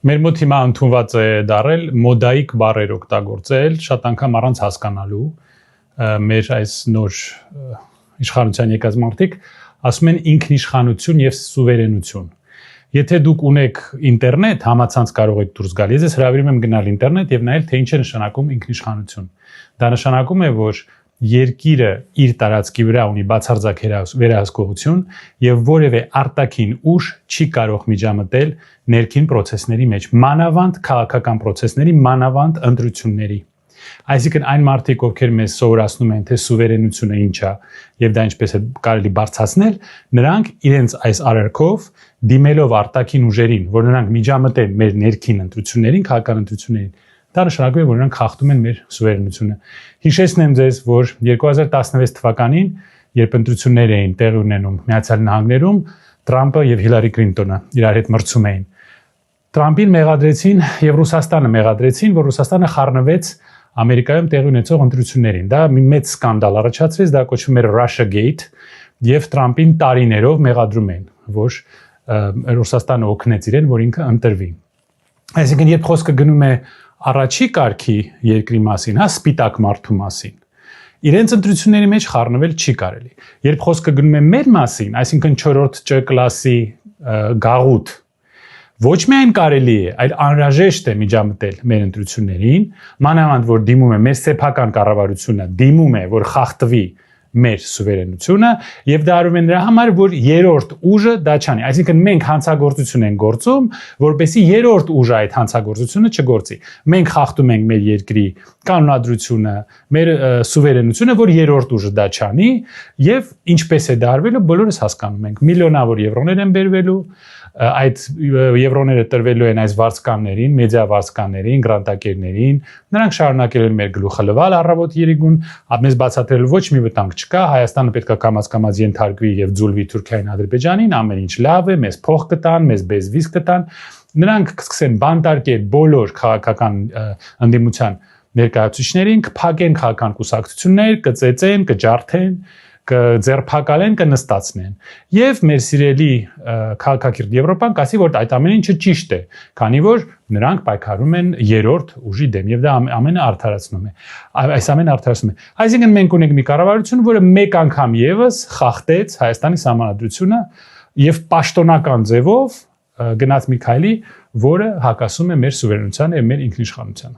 Մեր մոտ հիմա ընդունված է դարել մոդայիկ բառեր օգտագործել, շատ անգամ առանց հասկանալու մեր այս նոր իշխանության եկած մարդիկ ասում են ինքնիշխանություն եւ սուվերենություն։ Եթե դուք ունեք ինտերնետ, համացանց կարող եք դուրս գալ։ Ես հրավիրում եմ գնալ ինտերնետ եւ նայել թե ինչ է նշանակում ինքնիշխանություն։ Դա նշանակում է, որ երկիրը իր տարածքի վրա ունի բացարձակ վերահսկողություն եւ որևէ արտաքին ուժ չի կարող միջամտել ներքին process-ների մեջ, մանավանդ քաղաքական process-ների, մանավանդ ընտրությունների։ Այսինքն այն մարդիկ, ովքեր մեզ սովորացնում են, թե սուվերենությունը ինչ է եւ դա ինչպես է կարելի բարձրացնել, նրանք իրենց այս արարքով դիմելով արտաքին ուժերին, որ նրանք միջամտեն մեր ներքին ընտրություններին, քաղաքական ընտրություններին, դա նշանակում է, որ նրանք խախտում են մեր սուվերենությունը։ Հիշեցնեմ ձեզ, որ 2016 թվականին, երբ ընտրություններ էին տեղի ունենում Միացյալ Նահանգներում, Տրամպը եւ Հիլարի Քլինտոնը իրար հետ մրցում էին։ Տրամպին մեղադրեցին եւ Ռուսաստանը մեղադրեցին, որ Ռուսաստանը խառնվեց Ամերիկայում տեղի ունեցող ընտրություններին։ Դա մի մեծ սկանդալ առաջացրեց, դա կոչվում էր Russiagate, եւ Տրամպին տարիներով մեղադրում են, որ Ռուսաստանը օգնեց իրեն, որ ինքը ընտրվի։ Այսինքն, երբ խոսքը գնում է առաջի կարգի երկրի մասին, հա, սպիտակ մարդու մասին, իրենց ընտրությունների մեջ խառնվել չի կարելի։ Երբ խոսքը գնում է մեր մասին, այսինքն 4-րդ Չ կլասի գաղութ, ոչ միայն կարելի է, այլ անհրաժեշտ է միջամտել մեր ընտրություններին, մանավանդ որ դիմում է մեր սեփական կառավարությունը, դիմում է, որ խախտվի մեր սուվերենությունը եւ դա արվում է նրա համար, որ երրորդ ուժը դա չանի։ Այսինքն մենք հանցագործություն ենք գործում, որպեսզի երրորդ ուժը այդ հանցագործությունը չգործի։ Մենք խախտում ենք մեր երկրի կանոնադրությունը, մեր սուվերենությունը, որ երրորդ ուժը դա չանի եւ ինչպես է դա արվելու, բոլորս հասկանում ենք։ Միլիոնավոր եվրոներ են բերվելու, այդ եվրոները տրվելու են այս վարձկաններին, մեդիա վարձկաններին, գրանտակերներին, նրանք շարունակելու են մեր գլուխը լվալ առավոտ երիգուն, մեզ բացատրելու ոչ մի վտանգ չկա, Հայաստանը պետք է կամաց ենթարկվի եւ ձուլվի Թուրքիային, Ադրբեջանին, ամեն ինչ լավ է, մեզ փող կտան, մեզ բեզվիզ կտան, նրանք կսկսեն բանտարկել բոլոր քաղաքական ընդդիմության ներկայացուցիչներին, կփակեն քաղաքական կուսակցություններ, կծեծեն, կջարդեն, կձերբակալեն, կնստացնեն։ Եվ մեր սիրելի քաղաքակիրթ Եվրոպան կասի, որ այդ ամեն ինչը ճիշտ է, քանի որ նրանք պայքարում են երրորդ ուժի դեմ եւ դա ամենը արդարացնում է։ Այս ամենը արդարացնում է։ Այսինքն մենք ունենք մի կառավարություն, որը մեկ անգամ եւս խախտեց Հայաստանի սահմանադրությունը եւ պաշտոնական ձևով գնաց մի քայլի, որը հակասում է մեր սուվերենությանը եւ մեր ինքնիշխանությանը։